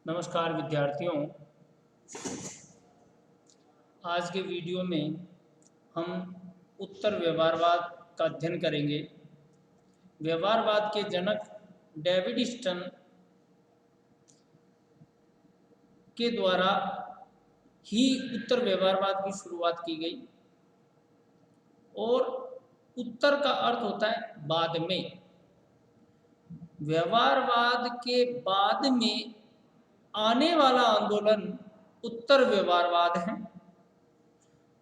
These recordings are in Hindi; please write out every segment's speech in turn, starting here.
नमस्कार विद्यार्थियों। आज के वीडियो में हम उत्तर व्यवहारवाद का अध्ययन करेंगे। व्यवहारवाद के जनक डेविड स्टन के द्वारा ही उत्तर व्यवहारवाद की शुरुआत की गई और उत्तर का अर्थ होता है बाद में। व्यवहारवाद के बाद में आने वाला आंदोलन उत्तर व्यवहारवाद है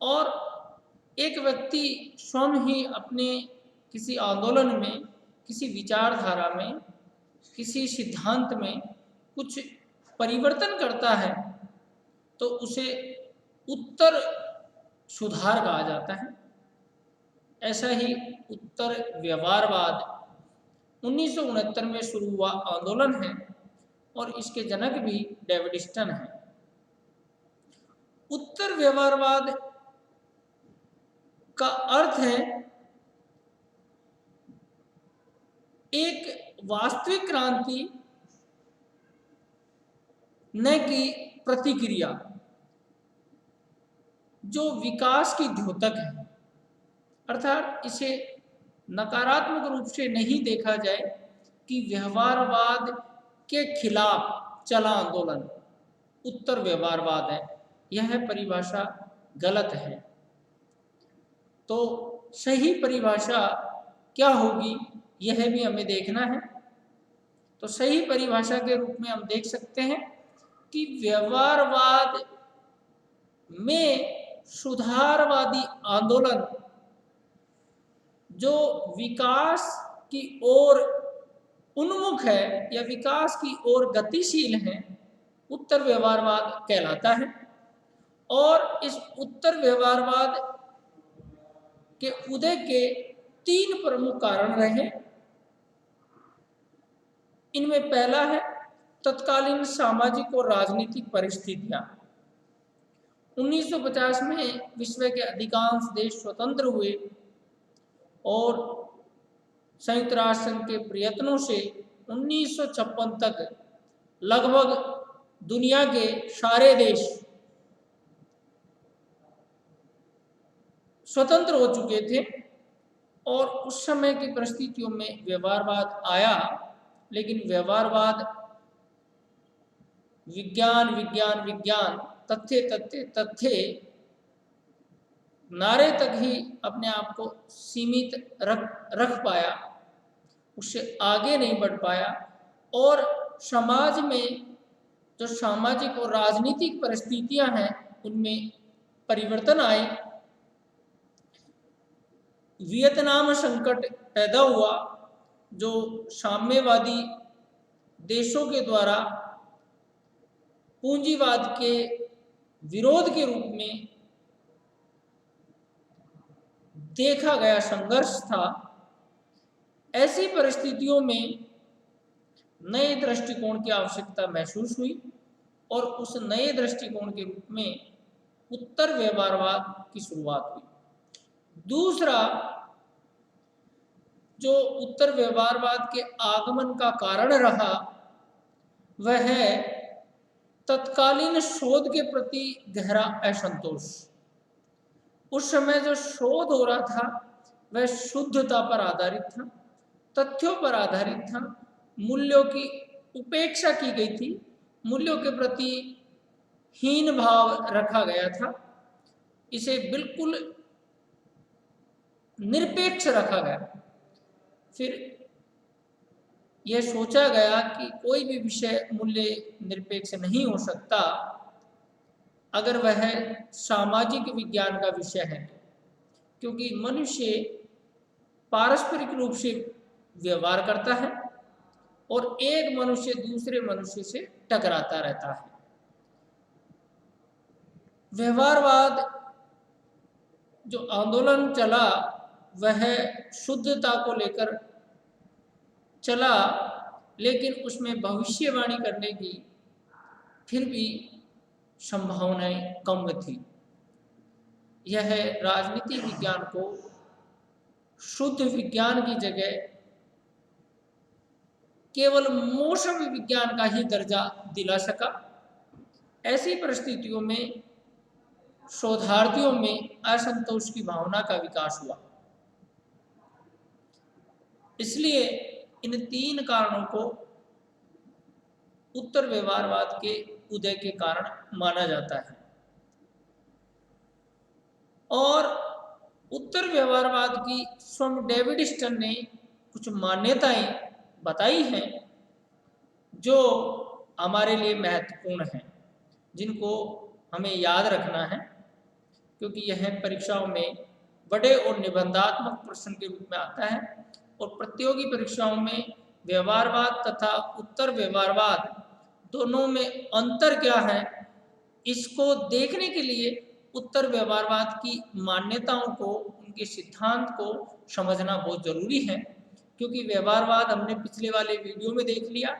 और एक व्यक्ति स्वयं ही अपने किसी आंदोलन में, किसी विचारधारा में, किसी सिद्धांत में कुछ परिवर्तन करता है तो उसे उत्तर सुधार कहा जाता है। ऐसा ही उत्तर व्यवहारवाद 1969 में शुरू हुआ आंदोलन है और इसके जनक भी डेविड स्टन है। उत्तर व्यवहारवाद का अर्थ है एक वास्तविक क्रांति, न कि प्रतिक्रिया, जो विकास की द्योतक है। अर्थात इसे नकारात्मक रूप से नहीं देखा जाए कि व्यवहारवाद के खिलाफ चला आंदोलन उत्तर व्यवहारवाद है, यह परिभाषा गलत है। तो सही परिभाषा क्या होगी यह भी हमें देखना है। तो सही परिभाषा के रूप में हम देख सकते हैं कि व्यवहारवाद में सुधारवादी आंदोलन जो विकास की ओर उन्मुख है या विकास की ओर गतिशील है, उत्तर व्यवहारवाद कहलाता है। और इस उत्तर व्यवहारवाद के उदय के 3 प्रमुख कारण रहे। इनमें पहला है तत्कालीन सामाजिक और राजनीतिक परिस्थितियां। 1950 में विश्व के अधिकांश देश स्वतंत्र हुए और संयुक्त राष्ट्र संघ के प्रयत्नों से 1956 तक लगभग दुनिया के सारे देश स्वतंत्र हो चुके थे और उस समय की परिस्थितियों में व्यवहारवाद आया। लेकिन व्यवहारवाद विज्ञान विज्ञान विज्ञान, तथ्य तथ्य तथ्य नारे तक ही अपने आप को सीमित रख पाया, उससे आगे नहीं बढ़ पाया। और समाज में जो सामाजिक और राजनीतिक परिस्थितियां हैं उनमें परिवर्तन आए। वियतनाम संकट पैदा हुआ जो साम्यवादी देशों के द्वारा पूंजीवाद के विरोध के रूप में देखा गया संघर्ष था। ऐसी परिस्थितियों में नए दृष्टिकोण की आवश्यकता महसूस हुई और उस नए दृष्टिकोण के रूप में उत्तर व्यवहारवाद की शुरुआत हुई। दूसरा जो उत्तर व्यवहारवाद के आगमन का कारण रहा वह है तत्कालीन शोध के प्रति गहरा असंतोष। उस समय जो शोध हो रहा था वह शुद्धता पर आधारित था, तथ्यों पर आधारित था, मूल्यों की उपेक्षा की गई थी, मूल्यों के प्रति हीन भाव रखा गया था, इसे बिल्कुल निरपेक्ष रखा गया। फिर यह सोचा गया कि कोई भी विषय मूल्य निरपेक्ष नहीं हो सकता अगर वह सामाजिक विज्ञान का विषय है, क्योंकि मनुष्य पारस्परिक रूप से व्यवहार करता है और एक मनुष्य दूसरे मनुष्य से टकराता रहता है। व्यवहारवाद जो आंदोलन चला वह शुद्धता को लेकर चला, लेकिन उसमें भविष्यवाणी करने की फिर भी संभावनाएं कम थी। यह राजनीति विज्ञान को शुद्ध विज्ञान की जगह केवल मौसम विज्ञान का ही दर्जा दिला सका। ऐसी परिस्थितियों में शोधार्थियों में असंतोष की भावना का विकास हुआ। इसलिए इन 3 कारणों को उत्तर व्यवहारवाद के उदय के कारण माना जाता है। और उत्तर व्यवहारवाद की स्वयं डेविड स्टन ने कुछ मान्यताएं बताई हैं जो हमारे लिए महत्वपूर्ण हैं, जिनको हमें याद रखना है, क्योंकि यह परीक्षाओं में बड़े और निबंधात्मक प्रश्न के रूप में आता है। और प्रतियोगी परीक्षाओं में व्यवहारवाद तथा उत्तर व्यवहारवाद दोनों में अंतर क्या है, इसको देखने के लिए उत्तर व्यवहारवाद की मान्यताओं को, उनके सिद्धांत को समझना बहुत जरूरी है। क्योंकि व्यवहारवाद हमने पिछले वाले वीडियो में देख लिया,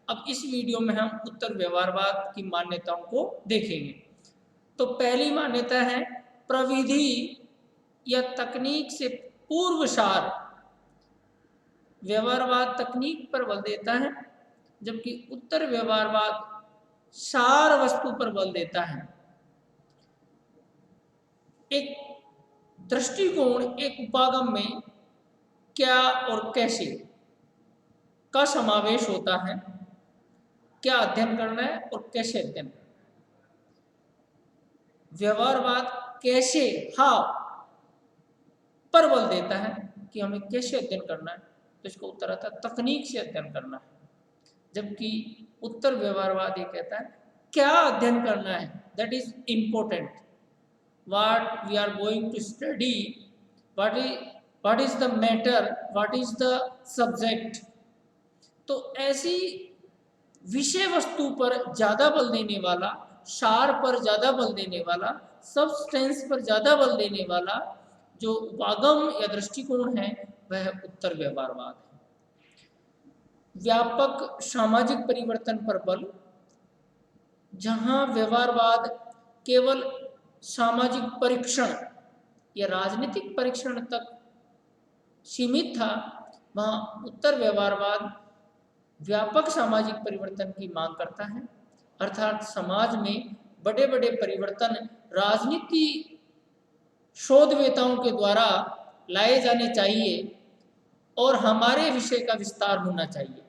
अब इस वीडियो में हम उत्तर व्यवहारवाद की मान्यताओं को देखेंगे। तो पहली मान्यता है प्रविधि या तकनीक से पूर्व सार। व्यवहारवाद तकनीक पर बल देता है, जबकि उत्तर व्यवहारवाद सार वस्तु पर बल देता है। एक दृष्टिकोण, एक उपागम में क्या और कैसे का समावेश होता है, क्या अध्ययन करना है और कैसे अध्ययन करना है। व्यवहारवाद कैसे, हाउ पर बल देता है कि हमें कैसे अध्ययन करना है, तो इसका उत्तर आता है तकनीक से अध्ययन करना है। जबकि उत्तर व्यवहारवाद ये कहता है क्या अध्ययन करना है, that is important, what we are going to study, what is the matter, what is the subject। तो ऐसी विषय वस्तु पर ज़्यादा बल देने वाला, सार पर ज़्यादा बल देने वाला, सब्सटेंस पर ज़्यादा बल देने वाला जो उपागम या दृष्टिकोण है, वह उत्तर व्यवहारवाद है। व्यापक सामाजिक परिवर्तन पर बल, जहाँ व्यवहारवाद केवल सामाजिक परीक्षण या राजनीतिक परीक्षण तक सीमित था, वहाँ उत्तर व्यवहारवाद व्यापक सामाजिक परिवर्तन की मांग करता है। अर्थात समाज में बड़े बड़े परिवर्तन राजनीति शोधवेताओं के द्वारा लाए जाने चाहिए और हमारे विषय का विस्तार होना चाहिए।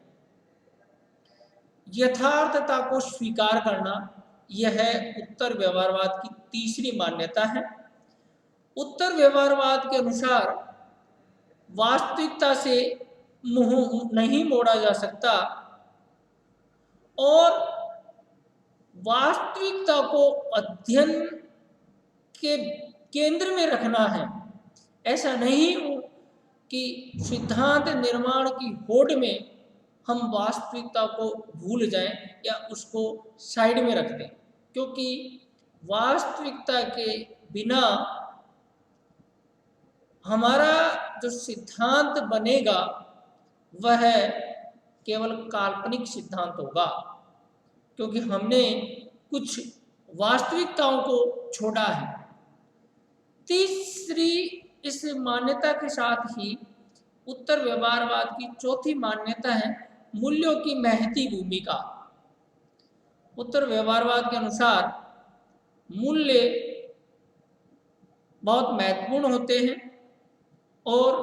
यथार्थता को स्वीकार करना, यह उत्तर व्यवहारवाद की तीसरी मान्यता है। उत्तर व्यवहारवाद के अनुसार वास्तविकता से मुंह नहीं मोड़ा जा सकता और वास्तविकता को अध्ययन के केंद्र में रखना है। ऐसा नहीं हो कि सिद्धांत निर्माण की होड़ में हम वास्तविकता को भूल जाएं या उसको साइड में रख दें, क्योंकि वास्तविकता के बिना हमारा जो सिद्धांत बनेगा वह केवल काल्पनिक सिद्धांत होगा, क्योंकि हमने कुछ वास्तविकताओं को छोड़ा है। तीसरी इस मान्यता के साथ ही उत्तर व्यवहारवाद की चौथी मान्यता है मूल्यों की महती भूमिका। उत्तर व्यवहारवाद के अनुसार मूल्य बहुत महत्वपूर्ण होते हैं और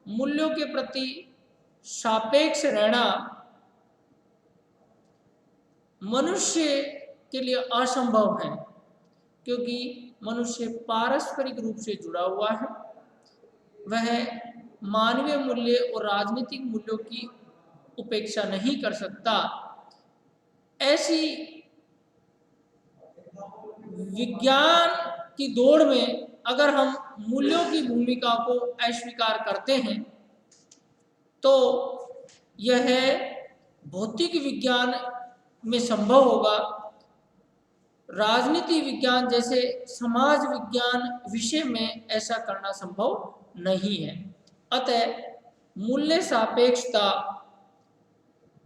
मूल्यों के प्रति सापेक्ष रहना मनुष्य के लिए असंभव है, क्योंकि मनुष्य पारस्परिक रूप से जुड़ा हुआ है। वह मानवीय मूल्य और राजनीतिक मूल्यों की उपेक्षा नहीं कर सकता। ऐसी विज्ञान की दौड़ में अगर हम मूल्यों की भूमिका को अस्वीकार करते हैं तो यह भौतिक विज्ञान में संभव होगा, राजनीति विज्ञान जैसे समाज विज्ञान विषय में ऐसा करना संभव नहीं है। अतः मूल्य सापेक्षता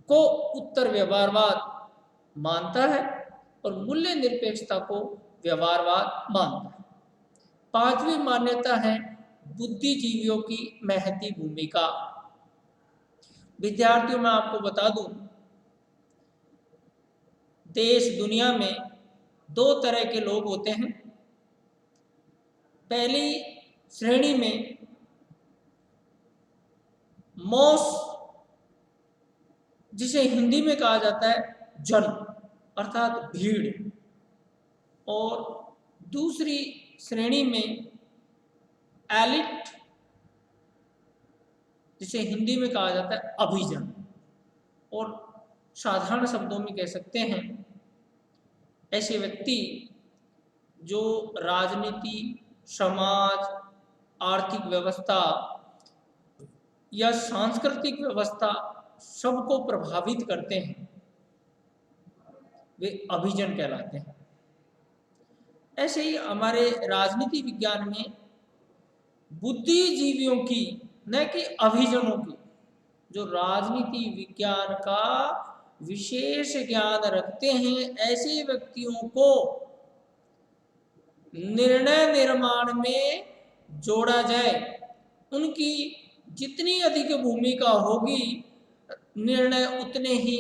को उत्तर व्यवहारवाद मानता है और मूल्य निरपेक्षता को व्यवहारवाद मानता है। पांचवी मान्यता है बुद्धिजीवियों की महती भूमिका। विद्यार्थियों, मैं आपको बता दूं, देश दुनिया में दो तरह के लोग होते हैं। पहली श्रेणी में मॉस, जिसे हिंदी में कहा जाता है जन, अर्थात भीड़, और दूसरी श्रेणी में एलिट, जिसे हिंदी में कहा जाता है अभिजन, और साधारण शब्दों में कह सकते हैं ऐसे व्यक्ति जो राजनीति, समाज, आर्थिक व्यवस्था या सांस्कृतिक व्यवस्था सबको प्रभावित करते हैं, वे अभिजन कहलाते हैं। ऐसे ही हमारे राजनीति विज्ञान में बुद्धिजीवियों की, न कि अभिजनों की, जो राजनीति विज्ञान का विशेष ज्ञान रखते हैं, ऐसे व्यक्तियों को निर्णय निर्माण में जोड़ा जाए। उनकी जितनी अधिक भूमिका होगी, निर्णय उतने ही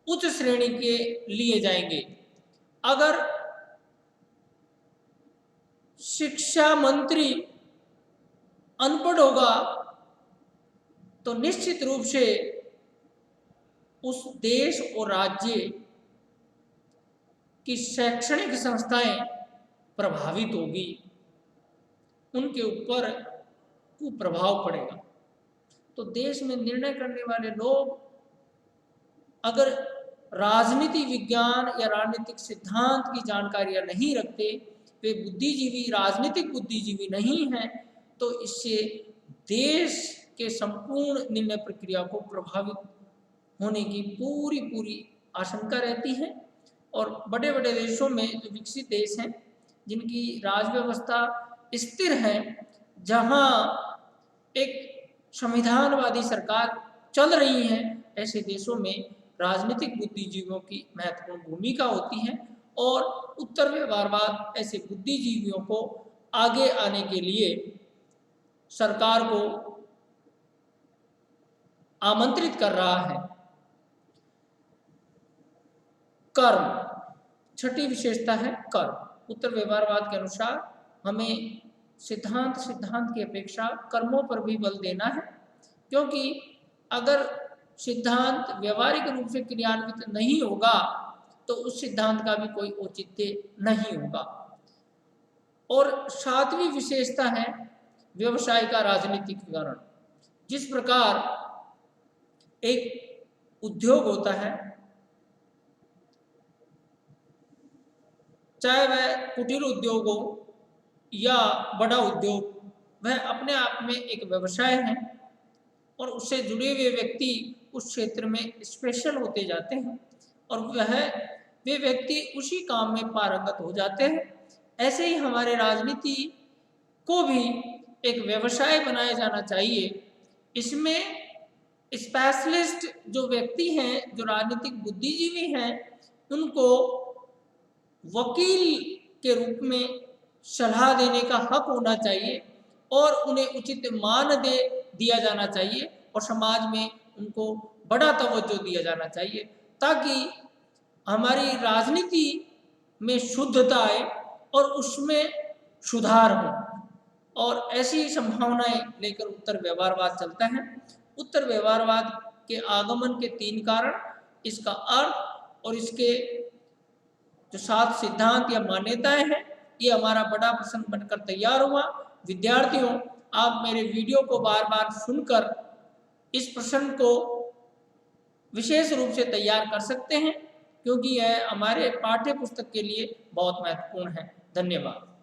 उच्च श्रेणी के लिए जाएंगे। अगर शिक्षा मंत्री अनपढ़ होगा तो निश्चित रूप से उस देश और राज्य की शैक्षणिक संस्थाएं प्रभावित होगी, उनके ऊपर कुप्रभाव पड़ेगा। तो देश में निर्णय करने वाले लोग अगर राजनीति विज्ञान या राजनीतिक सिद्धांत की जानकारियां नहीं रखते, वे बुद्धिजीवी, राजनीतिक बुद्धिजीवी नहीं हैं, तो इससे देश के संपूर्ण निर्णय प्रक्रिया को प्रभावित होने की पूरी आशंका रहती है। और बड़े बड़े देशों में, जो विकसित देश हैं, जिनकी राज व्यवस्था स्थिर है, जहां एक संविधानवादी सरकार चल रही है, ऐसे देशों में राजनीतिक बुद्धिजीवियों की महत्वपूर्ण भूमिका होती है। और उत्तर व्यवहारवाद ऐसे बुद्धिजीवियों को आगे आने के लिए सरकार को आमंत्रित कर रहा है। कर्म, छठी विशेषता है कर्म। उत्तर व्यवहारवाद के अनुसार हमें सिद्धांत की अपेक्षा कर्मों पर भी बल देना है, क्योंकि अगर सिद्धांत व्यवहारिक रूप से क्रियान्वित नहीं होगा तो उस सिद्धांत का भी कोई औचित्य नहीं होगा। और सातवीं विशेषता है व्यवसाय का राजनीतिकरण। जिस प्रकार एक उद्योग होता है, चाहे वह कुटीर उद्योग हो या बड़ा उद्योग, वह अपने आप में एक व्यवसाय है और उससे जुड़े हुए व्यक्ति उस क्षेत्र में स्पेशल होते जाते हैं और वे व्यक्ति उसी काम में पारंगत हो जाते हैं। ऐसे ही हमारे राजनीति को भी एक व्यवसाय बनाया जाना चाहिए। इसमें स्पेशलिस्ट जो व्यक्ति हैं, जो राजनीतिक बुद्धिजीवी हैं, उनको वकील के रूप में सलाह देने का हक होना चाहिए और उन्हें उचित मान दिया जाना चाहिए और समाज में उनको बड़ा तवज्जो दिया जाना चाहिए, ताकि हमारी राजनीति में शुद्धता आए और उसमें सुधार हो। और ऐसी संभावनाएं लेकर उत्तर व्यवहारवाद चलता है। उत्तर व्यवहारवाद के आगमन के 3 कारण, इसका अर्थ और इसके जो 7 सिद्धांत या मान्यताएं हैं, ये हमारा बड़ा प्रश्न बनकर तैयार हुआ। विद्यार्थियों, आप मेरे वीडियो को बार बार सुनकर इस प्रश्न को विशेष रूप से तैयार कर सकते हैं, क्योंकि यह हमारे पाठ्य पुस्तक के लिए बहुत महत्वपूर्ण है। धन्यवाद।